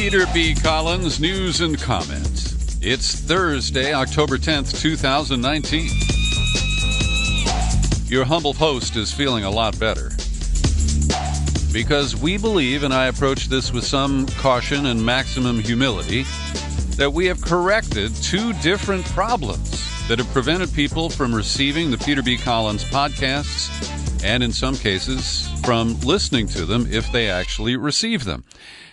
Peter B. Collins, news and comments. It's Thursday, October 10th, 2019. Your humble host is feeling a lot better because we believe, and I approach this with some caution and maximum humility, that we have corrected two different problems that have prevented people from receiving the Peter B. Collins podcasts and, in some cases, from listening to them if they actually receive them.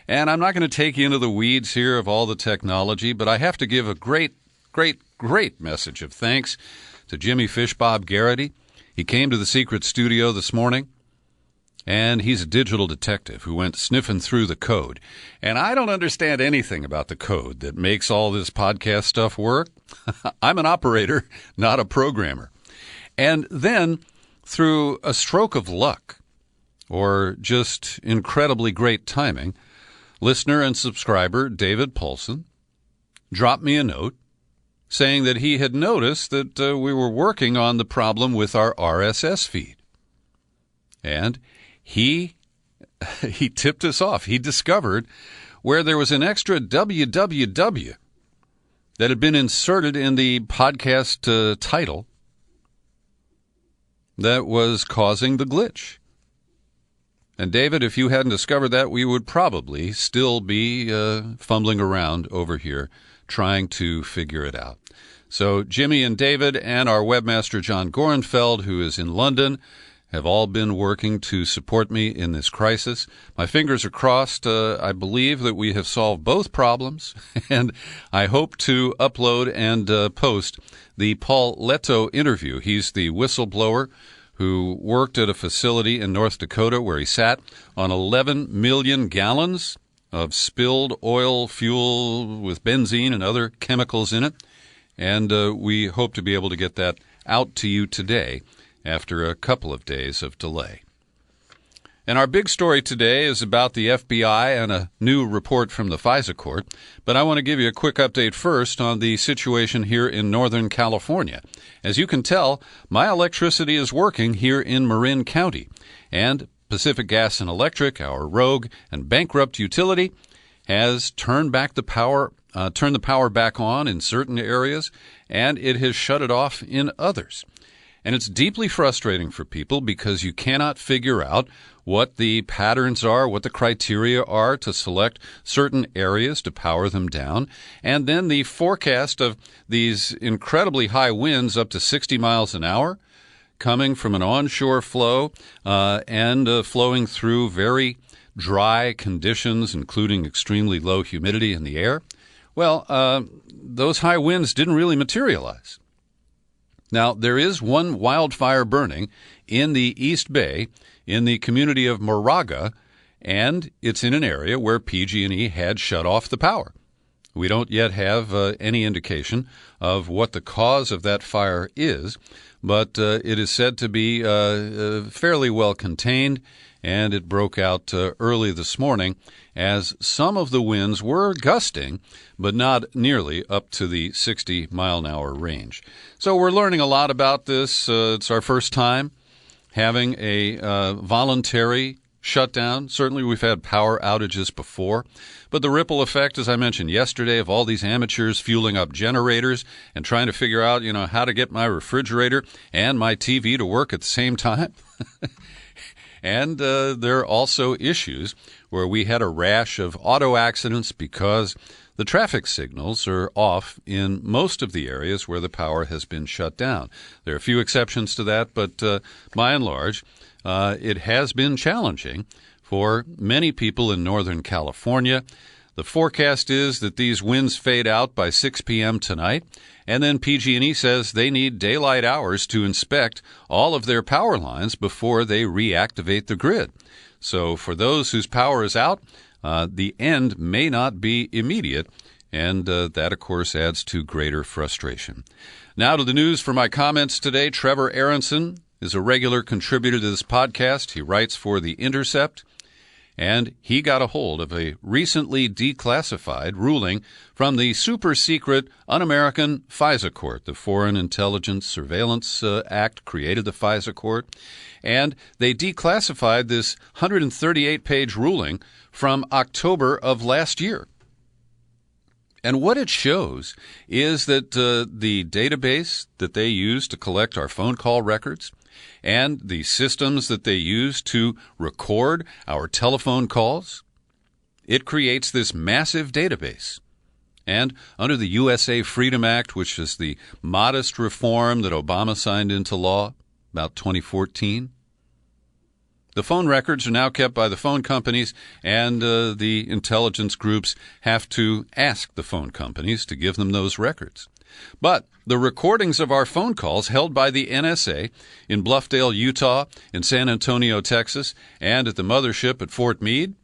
And I'm not going to take you into the weeds here of all the technology, but I have to give a great message of thanks to Jimmy Fish Bob Garrity. He came to the secret studio this morning, and he's a digital detective who went sniffing through the code. And I don't understand anything about the code that makes all this podcast stuff work. I'm an operator, not a programmer. And then, through a stroke of luck, or just incredibly great timing, listener and subscriber David Paulson dropped me a note saying that he had noticed that we were working on the problem with our RSS feed. And he tipped us off. He discovered where there was an extra www that had been inserted in the podcast title that was causing the glitch. And David, if you hadn't discovered that, we would probably still be fumbling around over here trying to figure it out. So Jimmy and David and our webmaster John Gorenfeld, who is in London, have all been working to support me in this crisis. My fingers are crossed. I believe that we have solved both problems, and I hope to upload and post the Paul Leto interview. He's the whistleblower who worked at a facility in North Dakota where he sat on 11 million gallons of spilled oil fuel with benzene and other chemicals in it. And we hope to be able to get that out to you today after a couple of days of delay. And our big story today is about the FBI and a new report from the FISA court. But I want to give you a quick update first on the situation here in Northern California. As you can tell, my electricity is working here in Marin County. And Pacific Gas and Electric, our rogue and bankrupt utility, has turned the power back on in certain areas, and it has shut it off in others. And it's deeply frustrating for people because you cannot figure out what the patterns are, what the criteria are to select certain areas to power them down. And then the forecast of these incredibly high winds up to 60 miles an hour coming from an onshore flow and flowing through very dry conditions, including extremely low humidity in the air. Well, those high winds didn't really materialize. Now, there is one wildfire burning in the East Bay in the community of Moraga, and it's in an area where PG&E had shut off the power. We don't yet have any indication of what the cause of that fire is, but it is said to be fairly well contained, and it broke out early this morning as some of the winds were gusting, but not nearly up to the 60-mile-an-hour range. So we're learning a lot about this. It's our first time having a voluntary shutdown. Certainly we've had power outages before, but the ripple effect, as I mentioned yesterday, of all these amateurs fueling up generators and trying to figure out, how to get my refrigerator and my TV to work at the same time. And there are also issues where we had a rash of auto accidents because the traffic signals are off in most of the areas where the power has been shut down. There are a few exceptions to that, but by and large, it has been challenging for many people in Northern California. The forecast is that these winds fade out by 6 p.m. tonight, and then PG&E says they need daylight hours to inspect all of their power lines before they reactivate the grid. So for those whose power is out, the end may not be immediate, and that, of course, adds to greater frustration. Now to the news for my comments today. Trevor Aaronson is a regular contributor to this podcast. He writes for The Intercept. And he got a hold of a recently declassified ruling from the super-secret un-American FISA court. The Foreign Intelligence Surveillance Act created the FISA court, and they declassified this 138-page ruling from October of last year. And what it shows is that the database that they use to collect our phone call records and the systems that they use to record our telephone calls, it creates this massive database. And under the USA Freedom Act, which is the modest reform that Obama signed into law about 2014, the phone records are now kept by the phone companies, and the intelligence groups have to ask the phone companies to give them those records. But the recordings of our phone calls held by the NSA in Bluffdale, Utah, in San Antonio, Texas, and at the mothership at Fort Meade,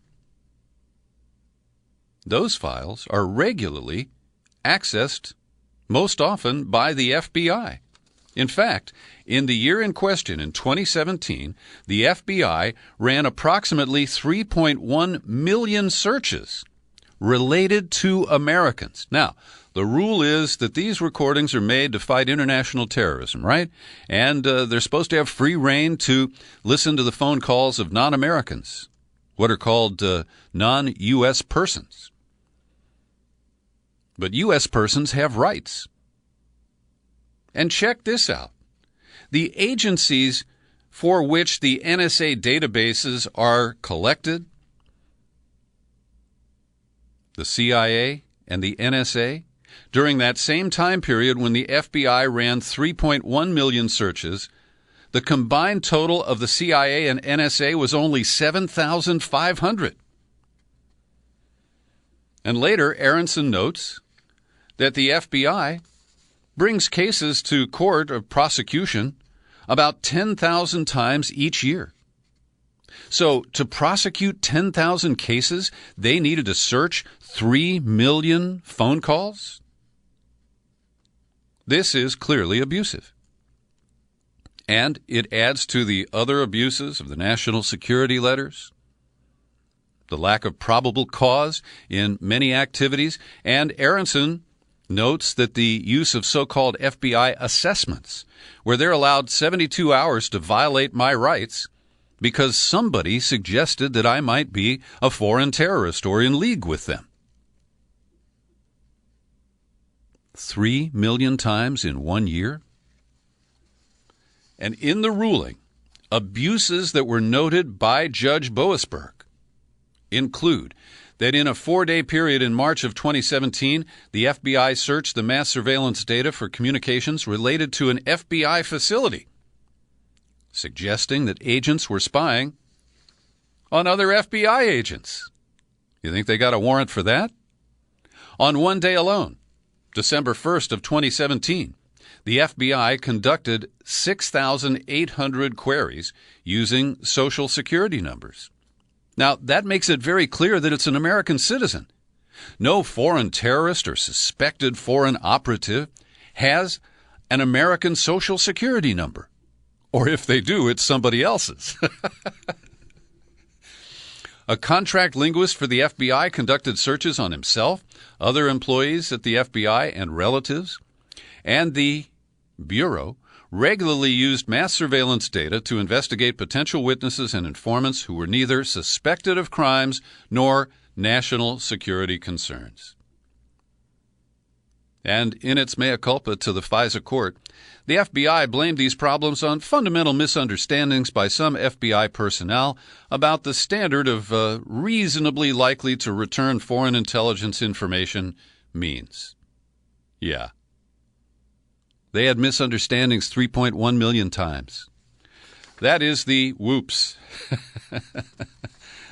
those files are regularly accessed, most often by the FBI. In fact, in the year in question, in 2017, the FBI ran approximately 3.1 million searches related to Americans. Now, the rule is that these recordings are made to fight international terrorism, right? And they're supposed to have free rein to listen to the phone calls of non-Americans, what are called non-U.S. persons. But U.S. persons have rights. And check this out. The agencies for which the NSA databases are collected, the CIA and the NSA, during that same time period when the FBI ran 3.1 million searches, the combined total of the CIA and NSA was only 7,500. And later, Aaronson notes that the FBI brings cases to court of prosecution about 10,000 times each year. So to prosecute 10,000 cases, they needed to search 3 million phone calls? This is clearly abusive. And it adds to the other abuses of the national security letters, the lack of probable cause in many activities, and Aaronson notes that the use of so-called FBI assessments, where they're allowed 72 hours to violate my rights because somebody suggested that I might be a foreign terrorist or in league with them. 3 million times in 1 year? And in the ruling, abuses that were noted by Judge Boasberg include that in a 4-day period in March of 2017, the FBI searched the mass surveillance data for communications related to an FBI facility, suggesting that agents were spying on other FBI agents. You think they got a warrant for that? On 1 day alone, December 1st of 2017, the FBI conducted 6,800 queries using Social Security numbers. Now, that makes it very clear that it's an American citizen. No foreign terrorist or suspected foreign operative has an American Social Security number. Or if they do, it's somebody else's. A contract linguist for the FBI conducted searches on himself, other employees at the FBI, and relatives. And the Bureau regularly used mass surveillance data to investigate potential witnesses and informants who were neither suspected of crimes nor national security concerns. And in its mea culpa to the FISA court, the FBI blamed these problems on fundamental misunderstandings by some FBI personnel about the standard of reasonably likely to return foreign intelligence information means. Yeah. They had misunderstandings 3.1 million times. That is the whoops.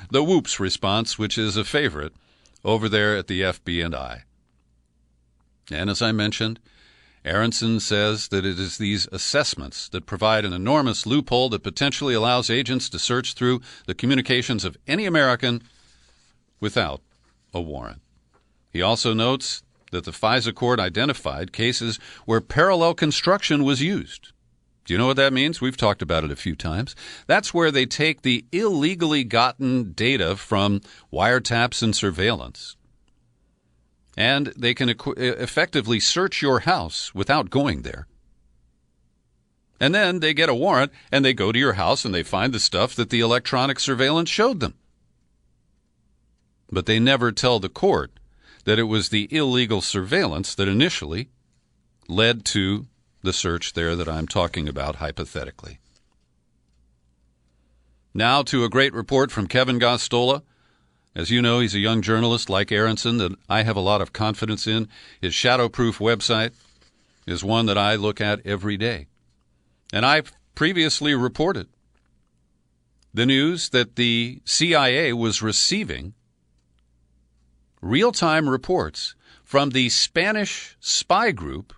The whoops response, which is a favorite over there at the FBI. And as I mentioned, Aaronson says that it is these assessments that provide an enormous loophole that potentially allows agents to search through the communications of any American without a warrant. He also notes that the FISA court identified cases where parallel construction was used. Do you know what that means? We've talked about it a few times. That's where they take the illegally gotten data from wiretaps and surveillance, and they can effectively search your house without going there. And then they get a warrant, and they go to your house, and they find the stuff that the electronic surveillance showed them. But they never tell the court that it was the illegal surveillance that initially led to the search there that I'm talking about hypothetically. Now to a great report from Kevin Gostola. As you know, he's a young journalist like Aaronson that I have a lot of confidence in. His Shadowproof website is one that I look at every day. And I've previously reported the news that the CIA was receiving real-time reports from the Spanish spy group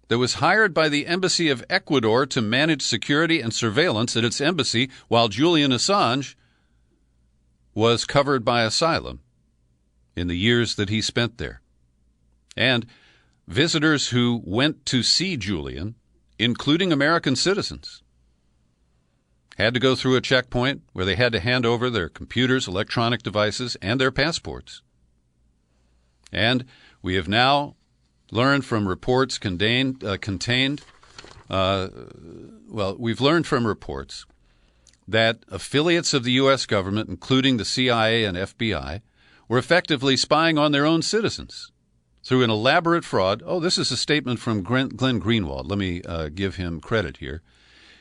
that was hired by the Embassy of Ecuador to manage security and surveillance at its embassy while Julian Assange was covered by asylum in the years that he spent there. And visitors who went to see Julian, including American citizens, had to go through a checkpoint where they had to hand over their computers, electronic devices, and their passports. And we have now learned from reports we've learned from reports that affiliates of the U.S. government, including the CIA and FBI, were effectively spying on their own citizens through an elaborate fraud. Oh, this is a statement from Glenn Greenwald. Let me give him credit here.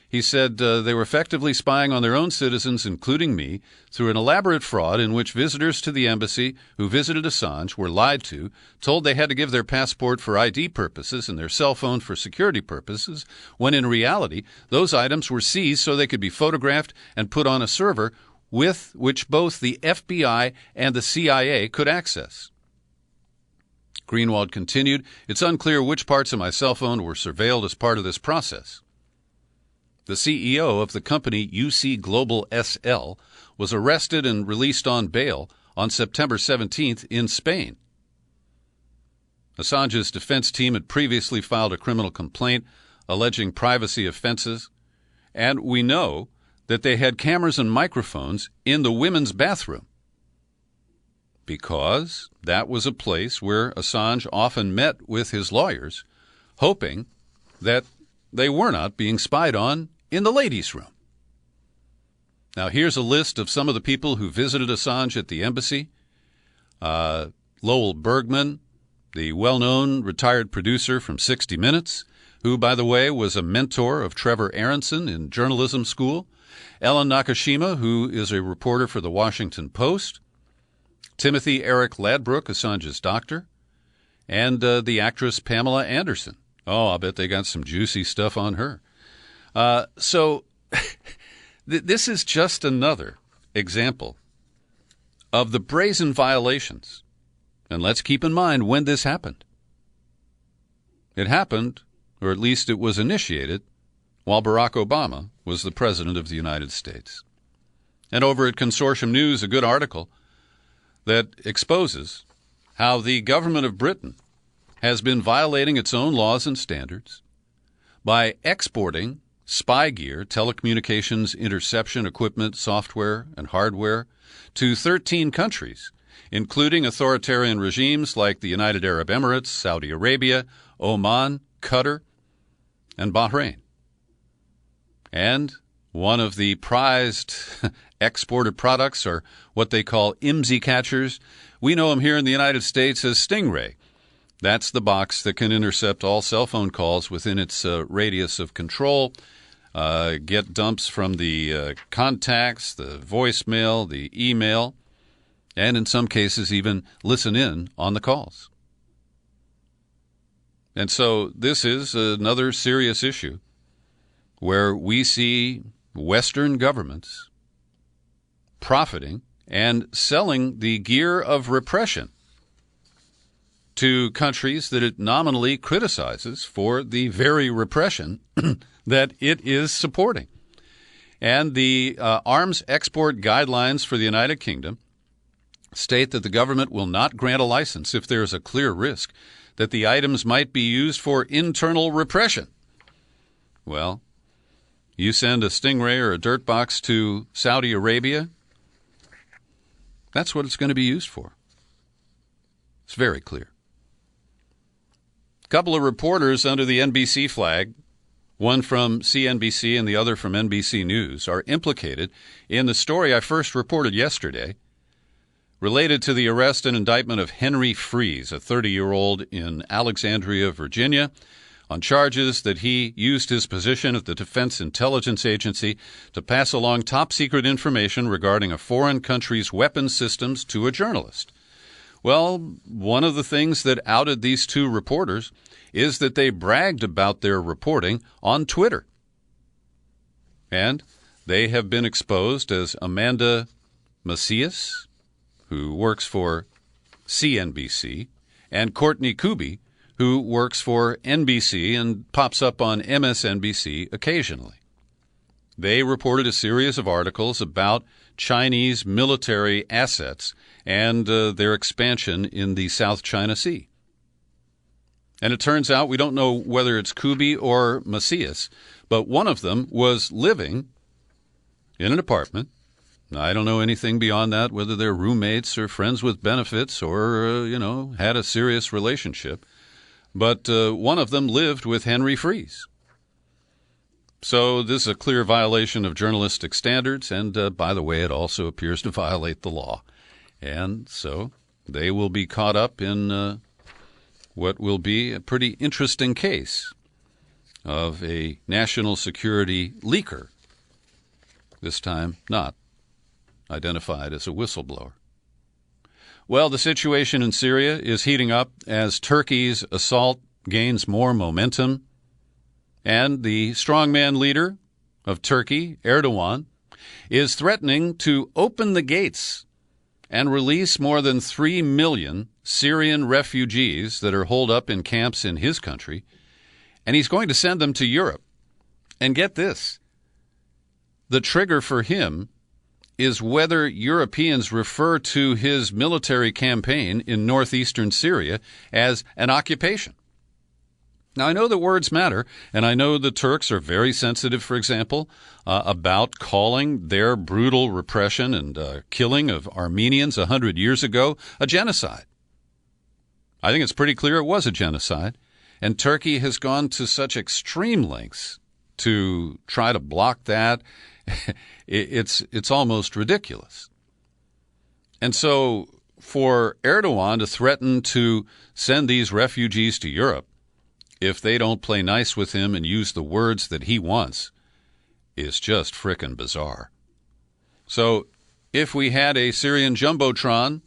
He said they were effectively spying on their own citizens, including me, through an elaborate fraud in which visitors to the embassy who visited Assange were lied to, told they had to give their passport for ID purposes and their cell phone for security purposes, when in reality those items were seized so they could be photographed and put on a server with which both the FBI and the CIA could access. Greenwald continued, "It's unclear which parts of my cell phone were surveilled as part of this process." The CEO of the company UC Global SL was arrested and released on bail on September 17th in Spain. Assange's defense team had previously filed a criminal complaint alleging privacy offenses, and we know that they had cameras and microphones in the women's bathroom because that was a place where Assange often met with his lawyers, hoping that they were not being spied on in the ladies' room. Now, here's a list of some of the people who visited Assange at the embassy. Lowell Bergman, the well-known retired producer from 60 Minutes, who, by the way, was a mentor of Trevor Aaronson in journalism school. Ellen Nakashima, who is a reporter for the Washington Post. Timothy Eric Ladbrokes, Assange's doctor. And the actress Pamela Anderson. Oh, I'll bet they got some juicy stuff on her. This is just another example of the brazen violations. And let's keep in mind when this happened. It happened, or at least it was initiated, while Barack Obama was the President of the United States. And over at Consortium News, a good article that exposes how the government of Britain has been violating its own laws and standards by exporting spy gear, telecommunications, interception equipment, software, and hardware to 13 countries, including authoritarian regimes like the United Arab Emirates, Saudi Arabia, Oman, Qatar, and Bahrain. And one of the prized exported products are what they call IMSI catchers. We know them here in the United States as Stingray. That's the box that can intercept all cell phone calls within its radius of control, get dumps from the contacts, the voicemail, the email, and in some cases even listen in on the calls. And so this is another serious issue where we see Western governments profiting and selling the gear of repression to countries that it nominally criticizes for the very repression that it is supporting. And the arms export guidelines for the United Kingdom state that the government will not grant a license if there is a clear risk that the items might be used for internal repression. Well, you send a Stingray or a dirt box to Saudi Arabia, that's what it's going to be used for. It's very clear. A couple of reporters under the NBC flag, one from CNBC and the other from NBC News, are implicated in the story I first reported yesterday, related to the arrest and indictment of Henry Fries, a 30-year-old in Alexandria, Virginia, on charges that he used his position at the Defense Intelligence Agency to pass along top-secret information regarding a foreign country's weapons systems to a journalist. Well, one of the things that outed these two reporters is that they bragged about their reporting on Twitter. And they have been exposed as Amanda Macias, who works for CNBC, and Courtney Kuby, who works for NBC and pops up on MSNBC occasionally. They reported a series of articles about Chinese military assets and their expansion in the South China Sea. And it turns out, we don't know whether it's Kuby or Macias, but one of them was living in an apartment. Now, I don't know anything beyond that, whether they're roommates or friends with benefits or, had a serious relationship. But one of them lived with Henry Fries. So this is a clear violation of journalistic standards, and by the way, it also appears to violate the law. And so they will be caught up in what will be a pretty interesting case of a national security leaker, this time not identified as a whistleblower. Well, the situation in Syria is heating up as Turkey's assault gains more momentum, and the strongman leader of Turkey, Erdogan, is threatening to open the gates and release more than 3 million Syrian refugees that are holed up in camps in his country, and he's going to send them to Europe. And get this, the trigger for him is whether Europeans refer to his military campaign in northeastern Syria as an occupation. Now, I know that words matter, and I know the Turks are very sensitive, for example, about calling their brutal repression and killing of Armenians 100 years ago a genocide. I think it's pretty clear it was a genocide, and Turkey has gone to such extreme lengths to try to block that. It's almost ridiculous. And so for Erdogan to threaten to send these refugees to Europe if they don't play nice with him and use the words that he wants is just frickin' bizarre. So if we had a Syrian jumbotron,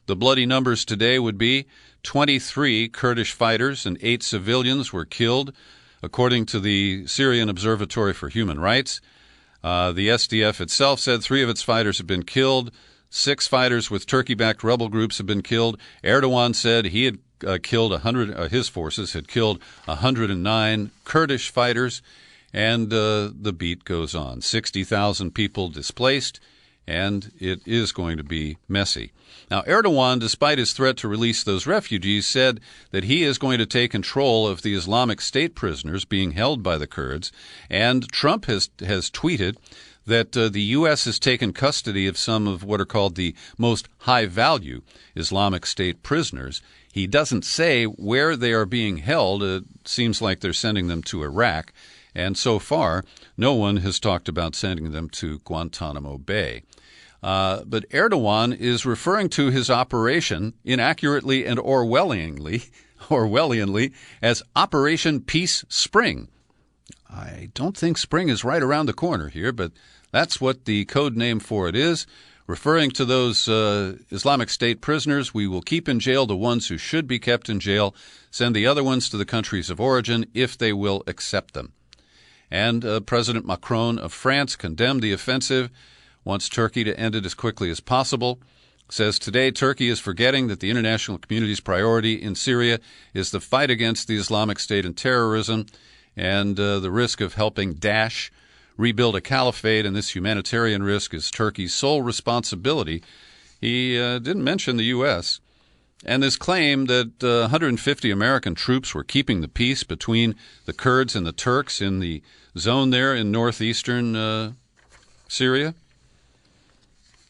the bloody numbers today would be 23 Kurdish fighters and 8 civilians were killed, according to the Syrian Observatory for Human Rights. The SDF itself said 3 of its fighters have been killed. 6 fighters with Turkey-backed rebel groups have been killed. Erdogan said he had killed 100. His forces had killed 109 Kurdish fighters, and the beat goes on. 60,000 people displaced, and it is going to be messy. Now, Erdogan, despite his threat to release those refugees, said that he is going to take control of the Islamic State prisoners being held by the Kurds, and Trump has tweeted that the U.S. has taken custody of some of what are called the most high-value Islamic State prisoners. He doesn't say where they are being held. It seems like they're sending them to Iraq, and so far, no one has talked about sending them to Guantanamo Bay. But Erdogan is referring to his operation inaccurately and Orwellianly as Operation Peace Spring. I don't think spring is right around the corner here, but that's what the code name for it is. Referring to those Islamic State prisoners, we will keep in jail the ones who should be kept in jail, send the other ones to the countries of origin if they will accept them. And President Macron of France condemned the offensive, wants Turkey to end it as quickly as possible, says today Turkey is forgetting that the international community's priority in Syria is the fight against the Islamic State and terrorism, and the risk of helping Daesh rebuild a caliphate, and this humanitarian risk is Turkey's sole responsibility. He didn't mention the U.S., and this claim that 150 American troops were keeping the peace between the Kurds and the Turks in the zone there in northeastern Syria,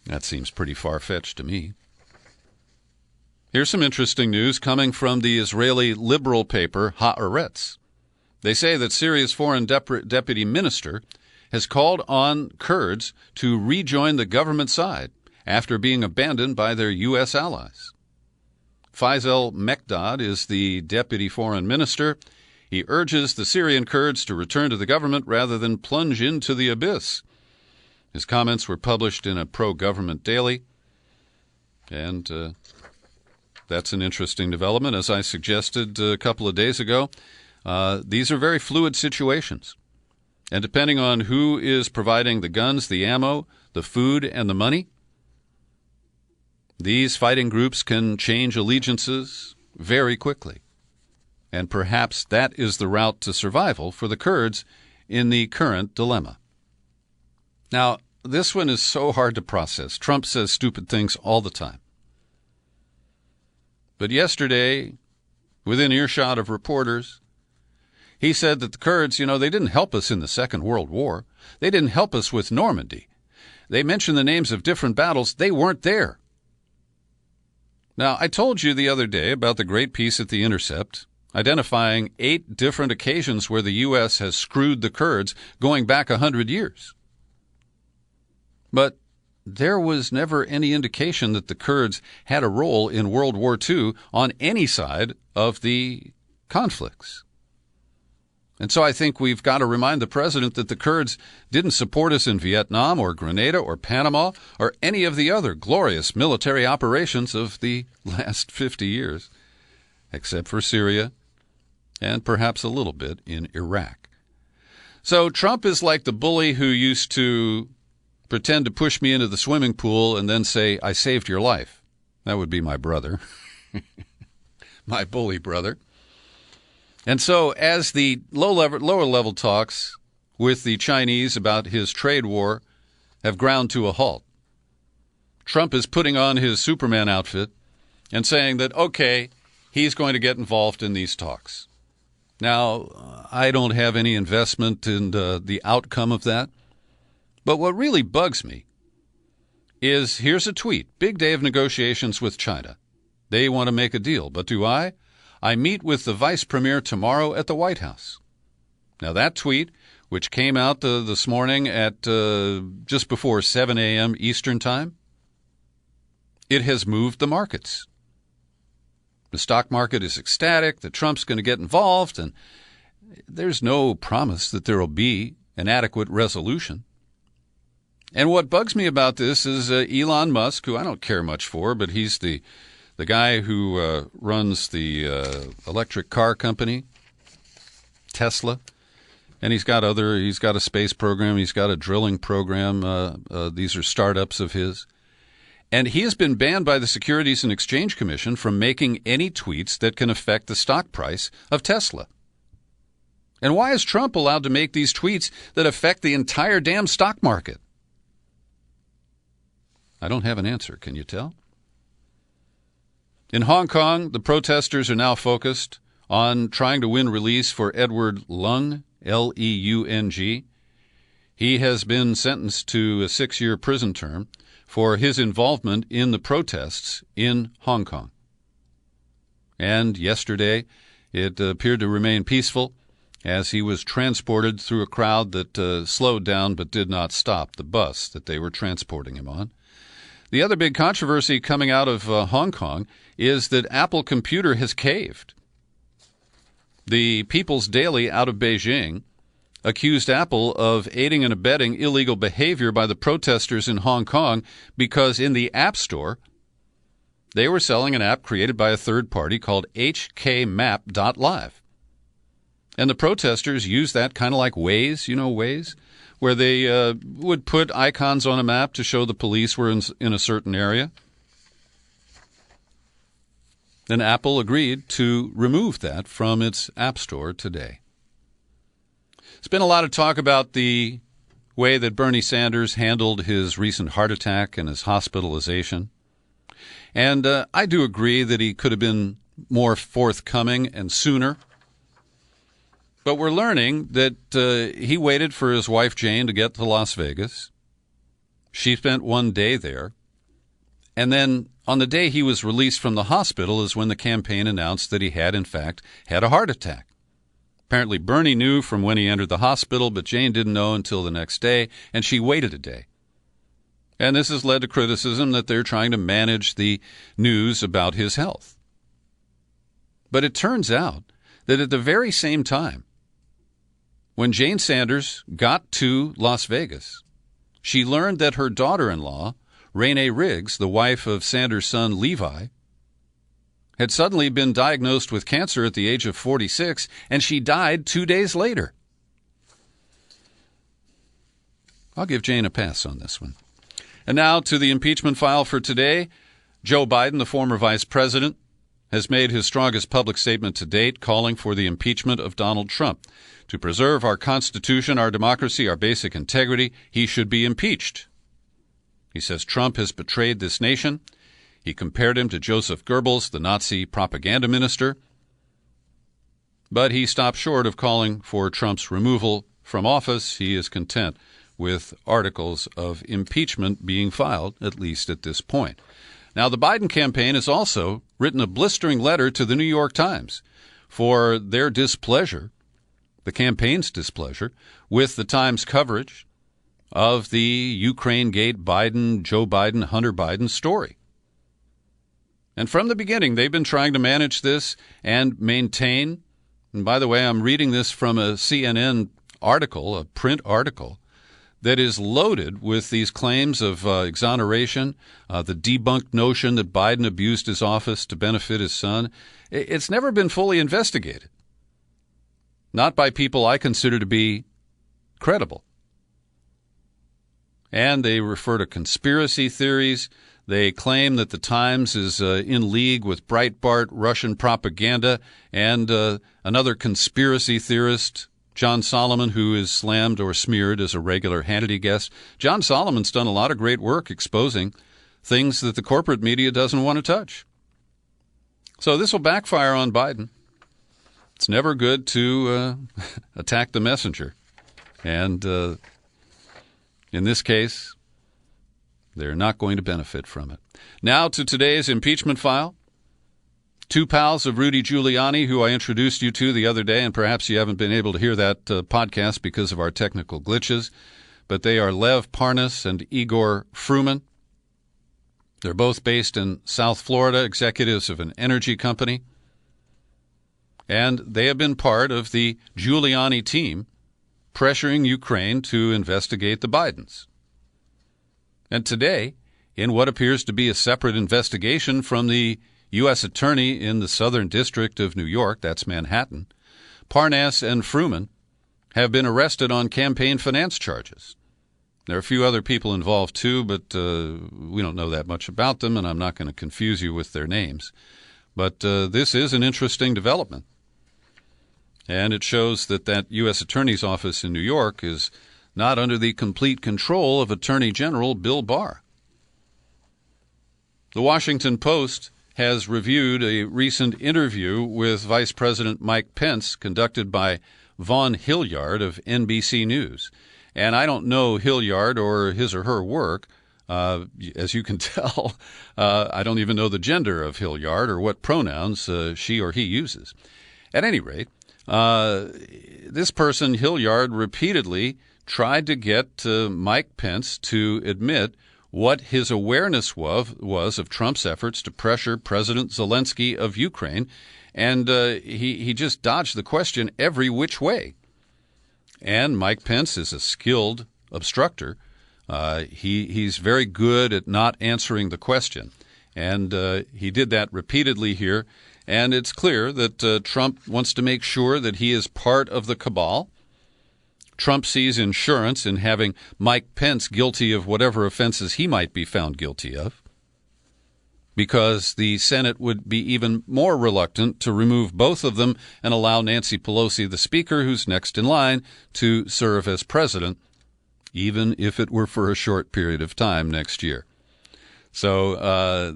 that seems pretty far-fetched to me. Here's some interesting news coming from the Israeli liberal paper Haaretz. They say that Syria's foreign deputy minister has called on Kurds to rejoin the government side after being abandoned by their U.S. allies. Faisal Mekdad is the deputy foreign minister. He urges the Syrian Kurds to return to the government rather than plunge into the abyss. His comments were published in a pro-government daily, and that's an interesting development. As I suggested a couple of days ago, these are very fluid situations. And depending on who is providing the guns, the ammo, the food, and the money, these fighting groups can change allegiances very quickly. And perhaps that is the route to survival for the Kurds in the current dilemma. Now, this one is so hard to process. Trump says stupid things all the time. But yesterday, within earshot of reporters, he said that the Kurds, they didn't help us in the Second World War. They didn't help us with Normandy. They mentioned the names of different battles. They weren't there. Now, I told you the other day about the great piece at The Intercept, identifying 8 different occasions where the U.S. has screwed the Kurds going back 100 years. But there was never any indication that the Kurds had a role in World War II on any side of the conflicts. And so I think we've got to remind the president that the Kurds didn't support us in Vietnam or Grenada or Panama or any of the other glorious military operations of the last 50 years, except for Syria and perhaps a little bit in Iraq. So Trump is like the bully who used to pretend to push me into the swimming pool and then say, "I saved your life." That would be my brother, my bully brother. And so as the lower level talks with the Chinese about his trade war have ground to a halt, Trump is putting on his Superman outfit and saying that, okay, he's going to get involved in these talks. Now, I don't have any investment in the outcome of that. But what really bugs me is, here's a tweet. Big day of negotiations with China. They want to make a deal. But do I? I meet with the vice premier tomorrow at the White House. Now, that tweet, which came out this morning at just before 7 a.m. Eastern Time, it has moved the markets. The stock market is ecstatic that Trump's going to get involved, and there's no promise that there will be an adequate resolution. And what bugs me about this is Elon Musk, who I don't care much for, but he's the guy who runs the electric car company, Tesla. And he's got a space program, he's got a drilling program. These are startups of his. And he has been banned by the Securities and Exchange Commission from making any tweets that can affect the stock price of Tesla. And why is Trump allowed to make these tweets that affect the entire damn stock market? I don't have an answer. Can you tell? In Hong Kong, the protesters are now focused on trying to win release for Edward Leung, Leung. He has been sentenced to a 6-year prison term for his involvement in the protests in Hong Kong. And yesterday, it appeared to remain peaceful as he was transported through a crowd that slowed down but did not stop the bus that they were transporting him on. The other big controversy coming out of Hong Kong is that Apple Computer has caved. The People's Daily out of Beijing accused Apple of aiding and abetting illegal behavior by the protesters in Hong Kong because in the App Store, they were selling an app created by a third party called hkmap.live. And the protesters used that kind of like Waze, Waze, where they would put icons on a map to show the police were in a certain area. Then Apple agreed to remove that from its App Store today. There's been a lot of talk about the way that Bernie Sanders handled his recent heart attack and his hospitalization. And I do agree that he could have been more forthcoming and sooner. But we're learning that he waited for his wife Jane to get to Las Vegas. She spent one day there. And then on the day he was released from the hospital is when the campaign announced that he had, in fact, had a heart attack. Apparently Bernie knew from when he entered the hospital, but Jane didn't know until the next day, and she waited a day. And this has led to criticism that they're trying to manage the news about his health. But it turns out that at the very same time, when Jane Sanders got to Las Vegas, she learned that her daughter-in-law, Renee Riggs, the wife of Sanders' son Levi, had suddenly been diagnosed with cancer at the age of 46, and she died 2 days later. I'll give Jane a pass on this one. And now to the impeachment file for today. Joe Biden, the former vice president, has made his strongest public statement to date, calling for the impeachment of Donald Trump. To preserve our Constitution, our democracy, our basic integrity, he should be impeached. He says Trump has betrayed this nation. He compared him to Joseph Goebbels, the Nazi propaganda minister. But he stopped short of calling for Trump's removal from office. He is content with articles of impeachment being filed, at least at this point. Now, the Biden campaign has also written a blistering letter to the New York Times for their displeasure, the campaign's displeasure, with the Times coverage of the Ukraine-gate Biden, Joe Biden, Hunter Biden story. And from the beginning, they've been trying to manage this and maintain, and by the way, I'm reading this from a CNN article, a print article, that is loaded with these claims of exoneration, the debunked notion that Biden abused his office to benefit his son. It's never been fully investigated, not by people I consider to be credible. And they refer to conspiracy theories. They claim that the Times is in league with Breitbart, Russian propaganda, and another conspiracy theorist, John Solomon, who is slammed or smeared as a regular Hannity guest. John Solomon's done a lot of great work exposing things that the corporate media doesn't want to touch. So this will backfire on Biden. It's never good to attack the messenger. And in this case, they're not going to benefit from it. Now to today's impeachment file. Two pals of Rudy Giuliani, who I introduced you to the other day, and perhaps you haven't been able to hear that podcast because of our technical glitches, but they are Lev Parnas and Igor Fruman. They're both based in South Florida, executives of an energy company, and they have been part of the Giuliani team pressuring Ukraine to investigate the Bidens. And today, in what appears to be a separate investigation from the U.S. Attorney in the Southern District of New York, that's Manhattan, Parnas and Fruman have been arrested on campaign finance charges. There are a few other people involved, too, but we don't know that much about them, and I'm not going to confuse you with their names. But this is an interesting development. And it shows that U.S. Attorney's office in New York is not under the complete control of Attorney General Bill Barr. The Washington Post has reviewed a recent interview with Vice President Mike Pence conducted by Vaughn Hilliard of NBC News. And I don't know Hilliard or his or her work. As you can tell, I don't even know the gender of Hilliard or what pronouns she or he uses. At any rate, this person, Hilliard, repeatedly tried to get Mike Pence to admit what his awareness was of Trump's efforts to pressure President Zelensky of Ukraine, and he just dodged the question every which way. And Mike Pence is a skilled obstructor. He's very good at not answering the question, and he did that repeatedly here. And it's clear that Trump wants to make sure that he is part of the cabal. Trump sees insurance in having Mike Pence guilty of whatever offenses he might be found guilty of, because the Senate would be even more reluctant to remove both of them and allow Nancy Pelosi, the Speaker, who's next in line, to serve as president, even if it were for a short period of time next year. So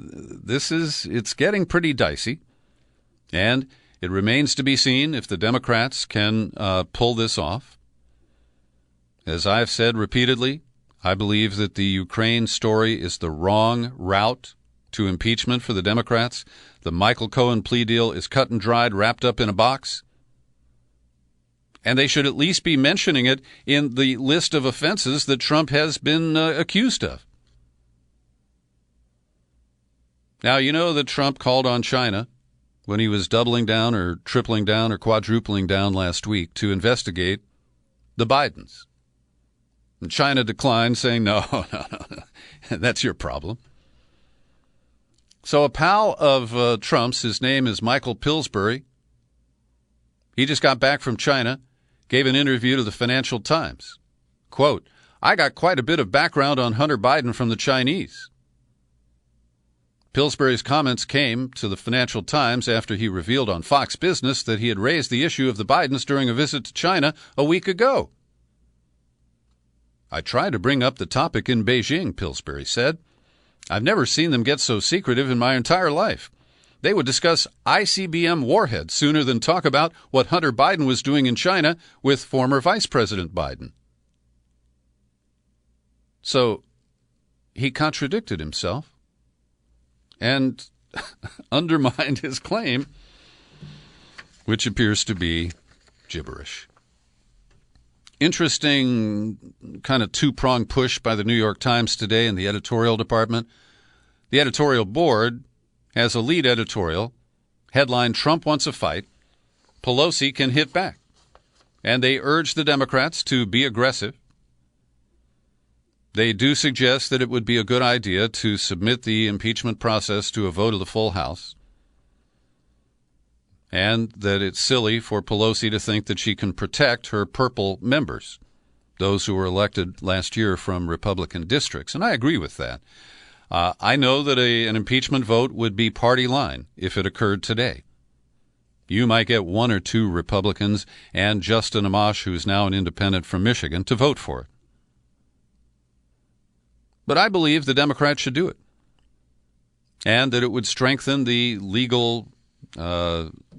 it's getting pretty dicey, and it remains to be seen if the Democrats can pull this off. As I've said repeatedly, I believe that the Ukraine story is the wrong route to impeachment for the Democrats. The Michael Cohen plea deal is cut and dried, wrapped up in a box. And they should at least be mentioning it in the list of offenses that Trump has been accused of. Now, you know that Trump called on China when he was doubling down or tripling down or quadrupling down last week to investigate the Bidens. And China declined, saying, no, that's your problem. So a pal of Trump's, his name is Michael Pillsbury. He just got back from China, gave an interview to the Financial Times. Quote, I got quite a bit of background on Hunter Biden from the Chinese. Pillsbury's comments came to the Financial Times after he revealed on Fox Business that he had raised the issue of the Bidens during a visit to China a week ago. I tried to bring up the topic in Beijing, Pillsbury said. I've never seen them get so secretive in my entire life. They would discuss ICBM warheads sooner than talk about what Hunter Biden was doing in China with former Vice President Biden. So he contradicted himself and undermined his claim, which appears to be gibberish. Interesting kind of two-pronged push by the New York Times today in the editorial department. The editorial board has a lead editorial, headline, Trump wants a fight, Pelosi can hit back. And they urge the Democrats to be aggressive. They do suggest that it would be a good idea to submit the impeachment process to a vote of the full House, and that it's silly for Pelosi to think that she can protect her purple members, those who were elected last year from Republican districts. And I agree with that. I know that an impeachment vote would be party line if it occurred today. You might get one or two Republicans and Justin Amash, who's now an independent from Michigan, to vote for it. But I believe the Democrats should do it, and that it would strengthen the legal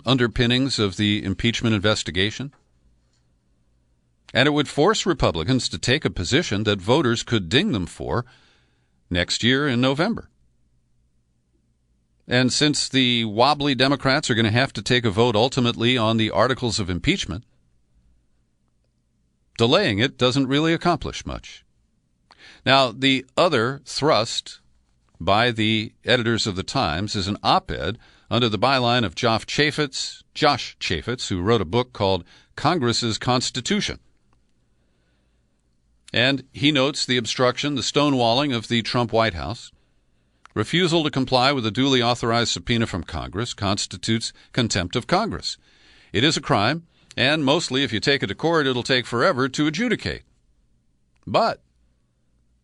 underpinnings of the impeachment investigation, and it would force Republicans to take a position that voters could ding them for next year in November. And since the wobbly Democrats are going to have to take a vote ultimately on the articles of impeachment, delaying it doesn't really accomplish much. Now, the other thrust by the editors of the Times is an op-ed under the byline of Josh Chaffetz, who wrote a book called Congress's Constitution. And he notes the obstruction, the stonewalling of the Trump White House. Refusal to comply with a duly authorized subpoena from Congress constitutes contempt of Congress. It is a crime, and mostly if you take it to court, it'll take forever to adjudicate. But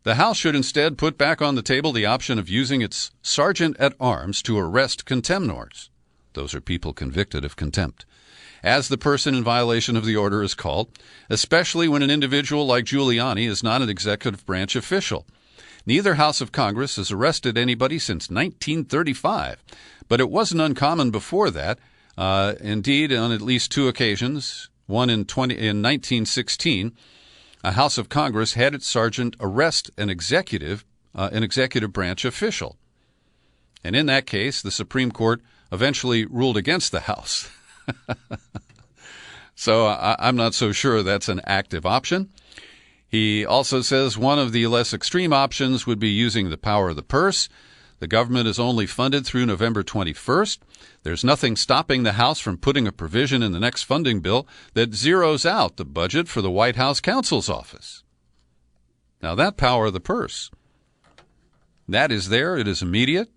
the House should instead put back on the table the option of using its sergeant-at-arms to arrest contemnors. Those are people convicted of contempt, as the person in violation of the order is called, especially when an individual like Giuliani is not an executive branch official. Neither House of Congress has arrested anybody since 1935, but it wasn't uncommon before that. Indeed, on at least two occasions, one in 1916, a House of Congress had its sergeant arrest an executive branch official. And in that case, the Supreme Court eventually ruled against the House. So I'm not so sure that's an active option. He also says one of the less extreme options would be using the power of the purse. The government is only funded through November 21st. There's nothing stopping the House from putting a provision in the next funding bill that zeroes out the budget for the White House counsel's office. Now, that power of the purse, that is there. It is immediate.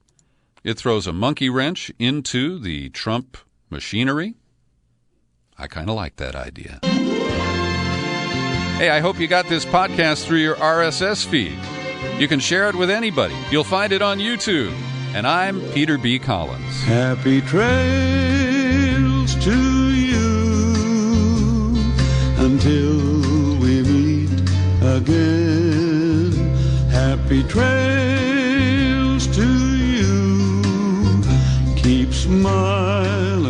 It throws a monkey wrench into the Trump machinery. I kind of like that idea. Hey, I hope you got this podcast through your RSS feed. You can share it with anybody. You'll find it on YouTube. And I'm Peter B. Collins. Happy trails to you until we meet again. Happy trails to you. Keep smiling.